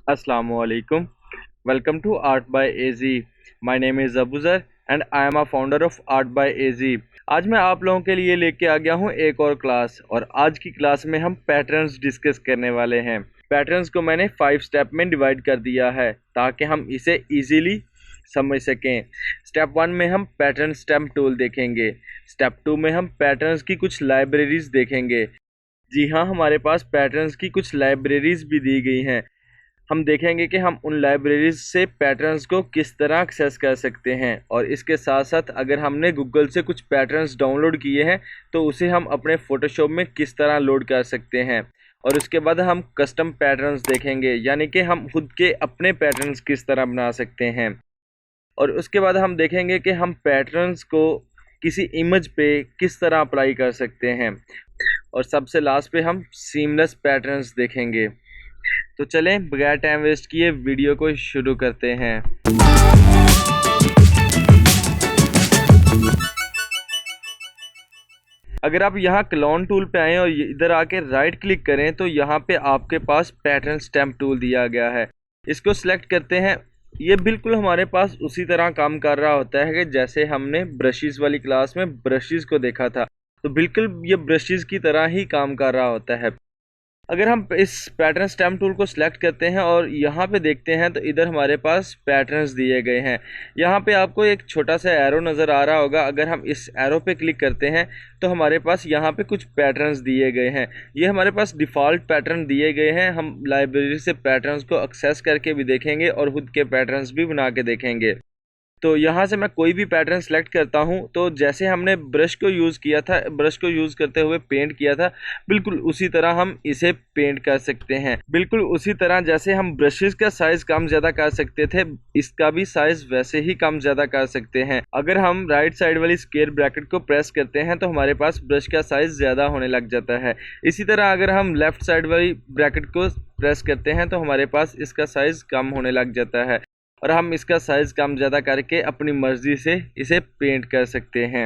Assalamualaikum. Welcome to Art by AZ. My name is Abuzar and I am a founder of Art by AZ. आज मैं आप लोगों के लिए लेके आ गया हूँ एक और क्लास और आज की क्लास में हम पैटर्न्स डिस्कस करने वाले हैं। पैटर्न्स को मैंने 5 स्टेप में डिवाइड कर दिया है ताकि हम इसे इजीली समझ सकें। स्टेप 1 में हम पैटर्न स्टैम्प टूल देखेंगे। स्टेप 2 में हम पैटर्न्स की कुछ लाइब्रेरीज देखेंगे। जी हाँ, हमारे पास पैटर्न्स की कुछ लाइब्रेरीज भी दी गई हैं। हम देखेंगे कि हम उन लाइब्रेरीज से पैटर्न्स को किस तरह एक्सेस कर सकते हैं और इसके साथ साथ अगर हमने गूगल से कुछ पैटर्न्स डाउनलोड किए हैं तो उसे हम अपने फ़ोटोशॉप में किस तरह लोड कर सकते हैं। और उसके बाद हम कस्टम पैटर्न्स देखेंगे, यानी कि हम खुद के अपने पैटर्न्स किस तरह बना सकते हैं। और उसके बाद हम देखेंगे कि हम पैटर्न्स को किसी इमेज पे किस तरह अप्लाई कर सकते हैं। और सबसे लास्ट पे हम सीमलेस पैटर्न्स देखेंगे। तो चलें बगैर टाइम वेस्ट किए वीडियो को शुरू करते हैं। अगर आप यहाँ क्लोन टूल पे आएँ और इधर आके राइट क्लिक करें तो यहाँ पे आपके पास पैटर्न स्टैम्प टूल दिया गया है। इसको सिलेक्ट करते हैं। ये बिल्कुल हमारे पास उसी तरह काम कर रहा होता है कि जैसे हमने ब्रशेस वाली क्लास में ब्रशेस को देखा था, तो बिल्कुल ये ब्रशेस की तरह ही काम कर रहा होता है। अगर हम इस पैटर्न स्टैम्प टूल को सिलेक्ट करते हैं और यहाँ पे देखते हैं तो इधर हमारे पास पैटर्न्स दिए गए हैं। यहाँ पे आपको एक छोटा सा एरो नज़र आ रहा होगा। अगर हम इस एरो पे क्लिक करते हैं तो हमारे पास यहाँ पे कुछ पैटर्न्स दिए गए हैं। ये हमारे पास डिफ़ॉल्ट पैटर्न दिए गए हैं। हम लाइब्रेरी से पैटर्न्स को एक्सेस करके भी देखेंगे और खुद के पैटर्न्स भी बना के देखेंगे। तो यहाँ से मैं कोई भी पैटर्न सेलेक्ट करता हूँ तो जैसे हमने ब्रश को यूज़ किया था, ब्रश को यूज़ करते हुए पेंट किया था, बिल्कुल उसी तरह हम इसे पेंट कर सकते हैं। बिल्कुल उसी तरह जैसे हम ब्रशेस का साइज़ कम ज़्यादा कर सकते थे, इसका भी साइज़ वैसे ही कम ज़्यादा कर सकते हैं। अगर हम राइट साइड वाली स्क्वायर ब्रैकेट को प्रेस करते हैं तो हमारे पास ब्रश का साइज़ ज़्यादा होने लग जाता है। इसी तरह अगर हम लेफ़्ट साइड वाली ब्रैकेट को प्रेस करते हैं तो हमारे पास इसका साइज़ कम होने लग जाता है और हम इसका साइज़ कम ज़्यादा करके अपनी मर्ज़ी से इसे पेंट कर सकते हैं।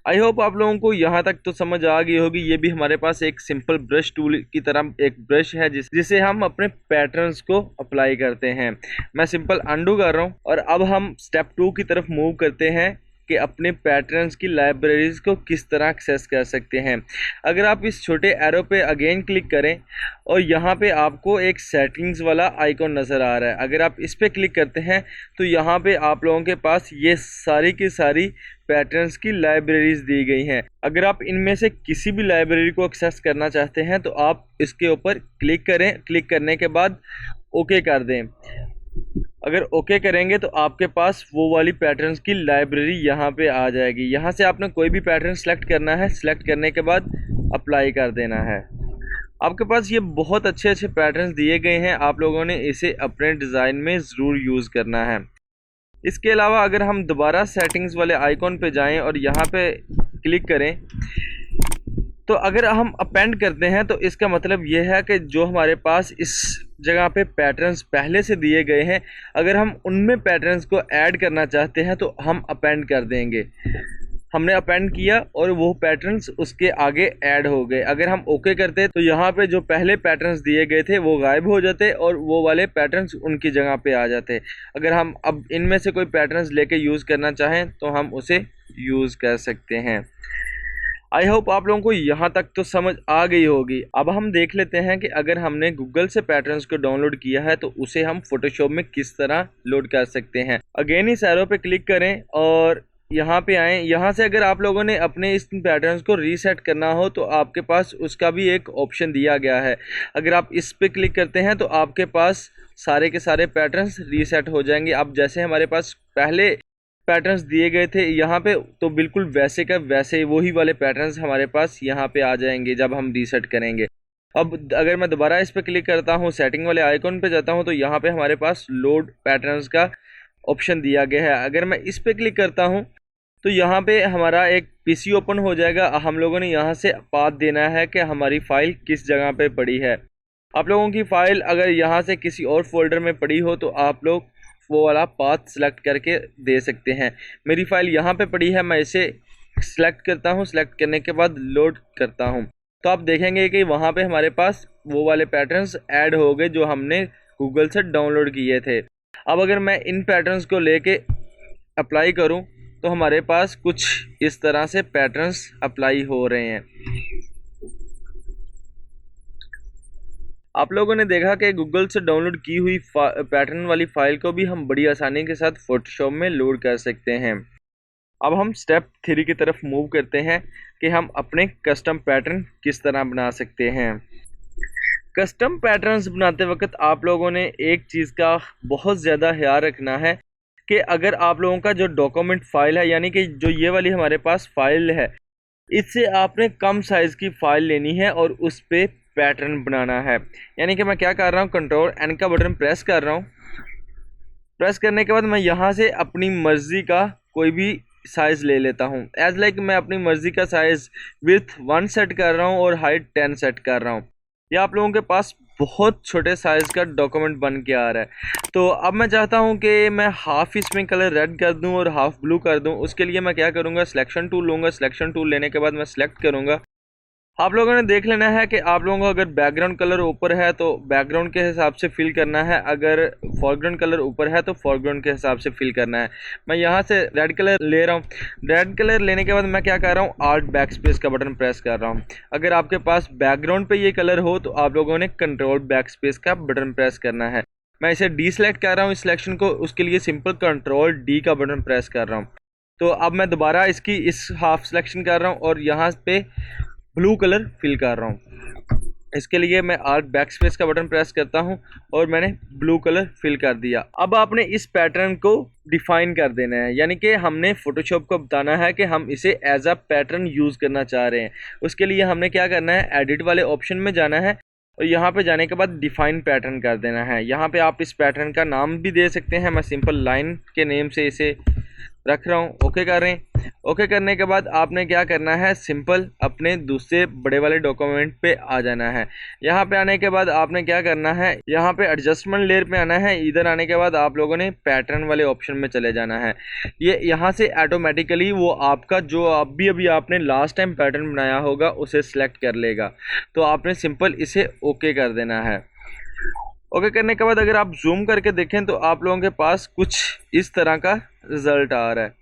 आई होप आप लोगों को यहाँ तक तो समझ आ गई होगी। ये भी हमारे पास एक सिंपल ब्रश टूल की तरह एक ब्रश है जिसे हम अपने पैटर्न्स को अप्लाई करते हैं। मैं सिंपल अंडू कर रहा हूँ और अब हम स्टेप 2 की तरफ मूव करते हैं कि अपने पैटर्न्स की लाइब्रेरीज को किस तरह एक्सेस कर सकते हैं। अगर आप इस छोटे एरो पे अगेन क्लिक करें और यहाँ पे आपको एक सेटिंग्स वाला आइकॉन नज़र आ रहा है। अगर आप इस पे क्लिक करते हैं तो यहाँ पे आप लोगों के पास ये सारी की सारी पैटर्न्स की लाइब्रेरीज दी गई हैं। अगर आप इनमें से किसी भी लाइब्रेरी को एक्सेस करना चाहते हैं तो आप इसके ऊपर क्लिक करें। क्लिक करने के बाद ओके कर दें। अगर ओके करेंगे तो आपके पास वो वाली पैटर्न्स की लाइब्रेरी यहाँ पे आ जाएगी। यहाँ से आपने कोई भी पैटर्न सेलेक्ट करना है, सेलेक्ट करने के बाद अप्लाई कर देना है। आपके पास ये बहुत अच्छे अच्छे पैटर्न्स दिए गए हैं, आप लोगों ने इसे अपने डिज़ाइन में ज़रूर यूज़ करना है। इसके अलावा अगर हम दोबारा सेटिंग्स वाले आइकॉन पे जाएं और यहाँ पे क्लिक करें तो अगर हम अपेंड करते हैं तो इसका मतलब ये है कि जो हमारे पास इस जगह पे पैटर्न्स पहले से दिए गए हैं, अगर हम उनमें पैटर्न्स को ऐड करना चाहते हैं तो हम अपेंड कर देंगे। हमने अपेंड किया और वो पैटर्न्स उसके आगे ऐड हो गए। अगर हम ओके करते तो यहाँ पे जो पहले पैटर्न्स दिए गए थे वो गायब हो जाते और वो वाले पैटर्न्स उनकी जगह पे आ जाते। अगर हम अब इनमें से कोई पैटर्न्स लेके यूज़ करना चाहें तो हम उसे यूज़ कर सकते हैं। आई होप आप लोगों को यहाँ तक तो समझ आ गई होगी। अब हम देख लेते हैं कि अगर हमने गूगल से पैटर्न्स को डाउनलोड किया है तो उसे हम फोटोशॉप में किस तरह लोड कर सकते हैं। अगेन इस एरो पे क्लिक करें और यहाँ पे आएँ। यहाँ से अगर आप लोगों ने अपने इस पैटर्न्स को रीसेट करना हो तो आपके पास उसका भी एक ऑप्शन दिया गया है। अगर आप इस पे क्लिक करते हैं तो आपके पास सारे के सारे पैटर्न्स रीसेट हो जाएंगे। अब जैसे हमारे पास पहले पैटर्न्स दिए गए थे यहाँ पे, तो बिल्कुल वैसे का वैसे वही वाले पैटर्न्स हमारे पास यहाँ पे आ जाएंगे जब हम रीसेट करेंगे। अब अगर मैं दोबारा इस पर क्लिक करता हूँ, सेटिंग वाले आइकॉन पे जाता हूँ तो यहाँ पे हमारे पास लोड पैटर्न्स का ऑप्शन दिया गया है। अगर मैं इस पर क्लिक करता हूँ तो यहाँ पे हमारा एक पीसी ओपन हो जाएगा। हम लोगों ने यहाँ से पाथ देना है कि हमारी फ़ाइल किस जगह पे पड़ी है। आप लोगों की फ़ाइल अगर यहाँ से किसी और फोल्डर में पड़ी हो तो आप लोग वो वाला पाथ सेलेक्ट करके दे सकते हैं। मेरी फ़ाइल यहाँ पे पड़ी है, मैं इसे सेलेक्ट करता हूँ। सेलेक्ट करने के बाद लोड करता हूँ तो आप देखेंगे कि वहाँ पे हमारे पास वो वाले पैटर्न्स ऐड हो गए जो हमने गूगल से डाउनलोड किए थे। अब अगर मैं इन पैटर्न्स को लेके अप्लाई करूं तो हमारे पास कुछ इस तरह से पैटर्न्स अप्लाई हो रहे हैं। आप लोगों ने देखा कि गूगल से डाउनलोड की हुई पैटर्न वाली फाइल को भी हम बड़ी आसानी के साथ फोटोशॉप में लोड कर सकते हैं। अब हम स्टेप 3 की तरफ मूव करते हैं कि हम अपने कस्टम पैटर्न किस तरह बना सकते हैं। कस्टम पैटर्न्स बनाते वक्त आप लोगों ने एक चीज़ का बहुत ज़्यादा ख्याल रखना है कि अगर आप लोगों का जो डॉक्यूमेंट फाइल है, यानी कि जो ये वाली हमारे पास फाइल है, इससे आपने कम साइज़ की फ़ाइल लेनी है और उस पर पैटर्न बनाना है। यानी कि मैं क्या कर रहा हूँ, कंट्रोल एन का बटन प्रेस कर रहा हूँ। प्रेस करने के बाद मैं यहाँ से अपनी मर्ज़ी का कोई भी साइज़ ले लेता हूँ। एज लाइक मैं अपनी मर्ज़ी का साइज़ विड्थ 1 सेट कर रहा हूँ और हाइट 10 सेट कर रहा हूँ। या आप लोगों के पास बहुत छोटे साइज़ का डॉक्यूमेंट बन के आ रहा है, तो अब मैं चाहता हूं कि मैं हाफ़ इसमें कलर रेड कर दूं और हाफ़ ब्लू कर दूं। उसके लिए मैं क्या करूंगा, सिलेक्शन टूल लूँगा। सिलेक्शन टूल लेने के बाद मैं सिलेक्ट करूंगा। आप लोगों ने देख लेना है कि आप लोगों को अगर बैकग्राउंड कलर ऊपर है तो बैकग्राउंड के हिसाब से फिल करना है, अगर फॉरग्राउंड कलर ऊपर है तो फॉरग्राउंड के हिसाब से फिल करना है। मैं यहाँ से रेड कलर ले रहा हूँ। रेड कलर लेने के बाद मैं क्या कर रहा हूँ, आल्ट बैक स्पेस का बटन प्रेस कर रहा हूँ। अगर आपके पास बैकग्राउंड पे ये कलर हो तो आप लोगों ने कंट्रोल बैक स्पेस का बटन प्रेस करना है। मैं इसे डी सेलेक्ट कर रहा हूँ इस सिलेक्शन को, उसके लिए सिंपल कंट्रोल डी का बटन प्रेस कर रहा हूँ। तो अब मैं दोबारा इसकी इस हाफ सिलेक्शन कर रहा हूँ और यहाँ पे ब्लू कलर फिल कर रहा हूँ। इसके लिए मैं आल्ट बैक स्पेस का बटन प्रेस करता हूँ और मैंने ब्लू कलर फिल कर दिया। अब आपने इस पैटर्न को डिफाइन कर देना है, यानी कि हमने फोटोशॉप को बताना है कि हम इसे एज अ पैटर्न यूज़ करना चाह रहे हैं। उसके लिए हमने क्या करना है, एडिट वाले ऑप्शन में जाना है और यहाँ पे जाने के बाद डिफाइन पैटर्न कर देना है। यहाँ पे आप इस पैटर्न का नाम भी दे सकते हैं। मैं सिंपल लाइन के नेम से इसे रख रहा हूँ। ओके कर रहे हैं। ओके करने के बाद आपने क्या करना है, सिंपल अपने दूसरे बड़े वाले डॉक्यूमेंट पे आ जाना है। यहाँ पे आने के बाद आपने क्या करना है, यहाँ पे एडजस्टमेंट लेयर पे आना है। इधर आने के बाद आप लोगों ने पैटर्न वाले ऑप्शन में चले जाना है। ये यहाँ से ऑटोमेटिकली वो आपका जो अभी आपने लास्ट टाइम पैटर्न बनाया होगा उसे सिलेक्ट कर लेगा। तो आपने सिंपल इसे ओके कर देना है। ओके करने के बाद अगर आप जूम करके देखें तो आप लोगों के पास कुछ इस तरह का रिजल्ट आ रहा है।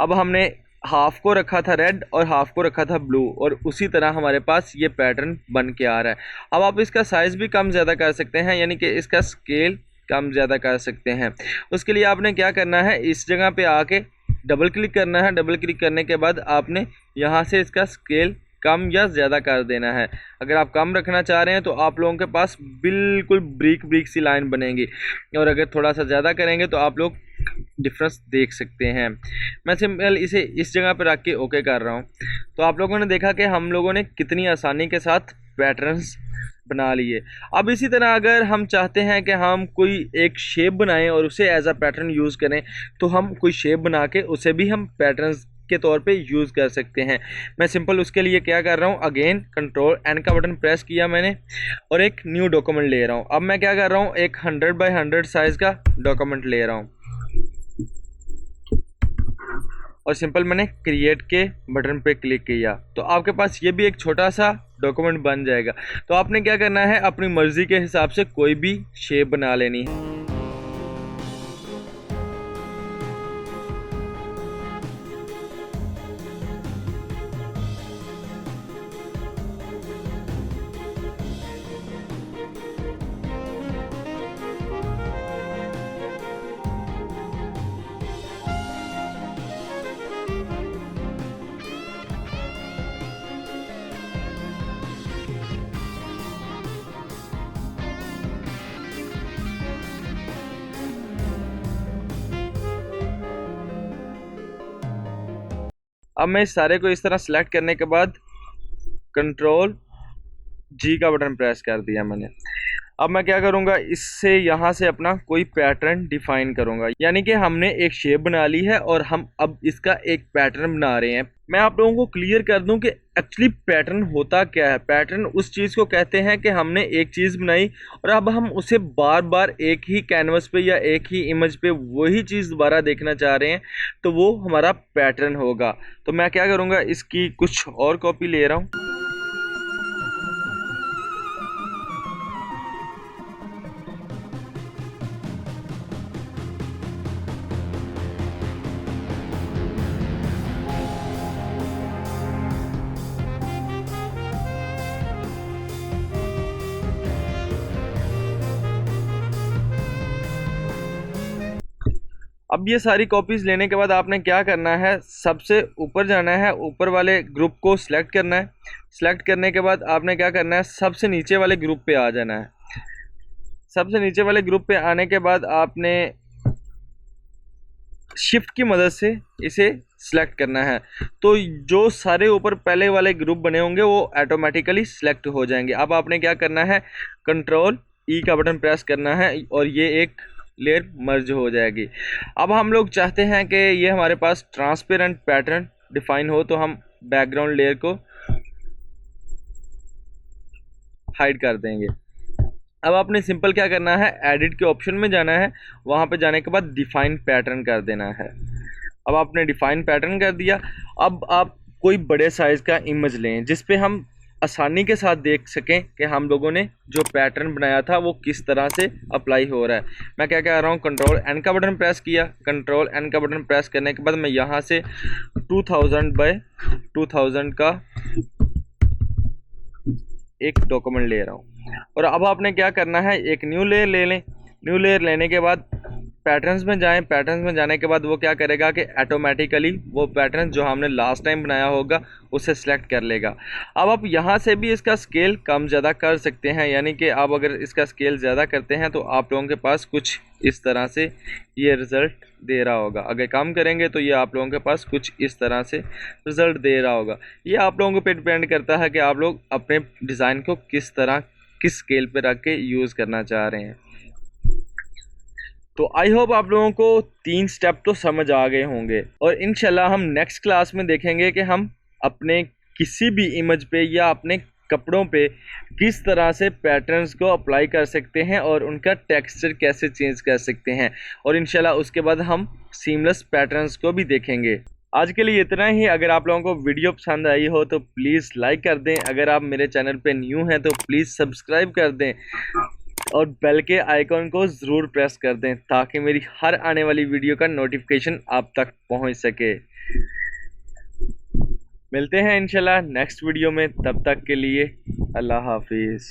अब हमने हाफ को रखा था रेड और हाफ को रखा था ब्लू और उसी तरह हमारे पास ये पैटर्न बन के आ रहा है। अब आप इसका साइज़ भी कम ज़्यादा कर सकते हैं, यानी कि इसका स्केल कम ज़्यादा कर सकते हैं। उसके लिए आपने क्या करना है, इस जगह पे आके डबल क्लिक करना है। डबल क्लिक करने के बाद आपने यहाँ से इसका स्केल कम या ज़्यादा कर देना है। अगर आप कम रखना चाह रहे हैं तो आप लोगों के पास बिल्कुल ब्रिक सी लाइन बनेगी और अगर थोड़ा सा ज़्यादा करेंगे तो आप लोग डिफरेंस देख सकते हैं। मैं सिंपल इसे इस जगह पर रख के ओके कर रहा हूँ। तो आप लोगों ने देखा कि हम लोगों ने कितनी आसानी के साथ पैटर्न्स बना लिए। अब इसी तरह अगर हम चाहते हैं कि हम कोई एक शेप बनाएं और उसे एज अ पैटर्न यूज़ करें तो हम कोई शेप बना के उसे भी हम पैटर्न्स के तौर पे यूज़ कर सकते हैं। मैं सिंपल उसके लिए क्या कर रहा हूँ, अगेन कंट्रोल एन का बटन प्रेस किया मैंने और एक न्यू डॉक्यूमेंट ले रहा हूँ। अब मैं क्या कर रहा हूँ, एक 100 बाय 100 साइज़ का डॉक्यूमेंट ले रहा हूँ और सिंपल मैंने क्रिएट के बटन पे क्लिक किया तो आपके पास ये भी एक छोटा सा डॉक्यूमेंट बन जाएगा। तो आपने क्या करना है, अपनी मर्ज़ी के हिसाब से कोई भी शेप बना लेनी है। अब मैं इस सारे को इस तरह सेलेक्ट करने के बाद कंट्रोल जी का बटन प्रेस कर दिया मैंने। अब मैं क्या करूँगा, इससे यहाँ से अपना कोई पैटर्न डिफाइन करूँगा, यानी कि हमने एक शेप बना ली है और हम अब इसका एक पैटर्न बना रहे हैं। मैं आप लोगों को क्लियर कर दूं कि एक्चुअली पैटर्न होता क्या है। पैटर्न उस चीज़ को कहते हैं कि हमने एक चीज़ बनाई और अब हम उसे बार बार एक ही कैनवस पे या एक ही इमेज पे वही चीज़ दोबारा देखना चाह रहे हैं, तो वो हमारा पैटर्न होगा। तो मैं क्या करूँगा, इसकी कुछ और कॉपी ले रहा हूँ अब ये सारी कॉपीज़ लेने के बाद आपने क्या करना है, सबसे ऊपर जाना है, ऊपर वाले ग्रुप को सिलेक्ट करना है। सिलेक्ट करने के बाद आपने क्या करना है, सबसे नीचे वाले ग्रुप पे आ जाना है। सबसे नीचे वाले ग्रुप पे आने के बाद आपने शिफ्ट की मदद से इसे सिलेक्ट करना है। तो जो सारे ऊपर पहले वाले ग्रुप बने होंगे वो ऑटोमेटिकली सिलेक्ट हो जाएंगे। अब आपने क्या करना है, कंट्रोल ई का बटन प्रेस करना है और ये एक लेयर मर्ज हो जाएगी। अब हम लोग चाहते हैं कि ये हमारे पास ट्रांसपेरेंट पैटर्न डिफाइन हो, तो हम बैकग्राउंड लेयर को हाइड कर देंगे। अब आपने सिंपल क्या करना है, एडिट के ऑप्शन में जाना है, वहाँ पे जाने के बाद डिफाइन पैटर्न कर देना है। अब आपने डिफाइन पैटर्न कर दिया। अब आप कोई बड़े साइज़ का इमेज लें जिस पे हम आसानी के साथ देख सकें कि हम लोगों ने जो पैटर्न बनाया था वो किस तरह से अप्लाई हो रहा है। मैं क्या कह रहा हूँ, कंट्रोल एन का बटन प्रेस किया। कंट्रोल एन का बटन प्रेस करने के बाद मैं यहाँ से 2000 बाय 2000 का एक डॉक्यूमेंट ले रहा हूँ। और अब आपने क्या करना है, एक न्यू लेयर ले लें। न्यू लेयर लेने के बाद पैटर्न्स में जाएं। पैटर्न्स में जाने के बाद वो क्या करेगा कि ऑटोमेटिकली वो पैटर्न जो हमने लास्ट टाइम बनाया होगा उसे सिलेक्ट कर लेगा। अब आप यहाँ से भी इसका स्केल कम ज़्यादा कर सकते हैं, यानी कि आप अगर इसका स्केल ज़्यादा करते हैं तो आप लोगों के पास कुछ इस तरह से ये रिज़ल्ट दे रहा होगा। अगर कम करेंगे तो ये आप लोगों के पास कुछ इस तरह से रिज़ल्ट दे रहा होगा। ये आप लोगों पे डिपेंड करता है कि आप लोग अपने डिज़ाइन को किस तरह, किस स्केल पे रख के यूज़ करना चाह रहे हैं। तो आई होप आप लोगों को 3 स्टेप तो समझ आ गए होंगे, और इंशाल्लाह हम नेक्स्ट क्लास में देखेंगे कि हम अपने किसी भी इमेज पे या अपने कपड़ों पे किस तरह से पैटर्न्स को अप्लाई कर सकते हैं और उनका टेक्सचर कैसे चेंज कर सकते हैं, और इंशाल्लाह उसके बाद हम सीमलेस पैटर्न्स को भी देखेंगे। आज के लिए इतना ही। अगर आप लोगों को वीडियो पसंद आई हो तो प्लीज़ लाइक कर दें। अगर आप मेरे चैनल पे न्यू हैं तो प्लीज़ सब्सक्राइब कर दें और बेल के आइकॉन को ज़रूर प्रेस कर दें ताकि मेरी हर आने वाली वीडियो का नोटिफिकेशन आप तक पहुंच सके। मिलते हैं इंशाल्लाह नेक्स्ट वीडियो में, तब तक के लिए अल्लाह हाफिज़।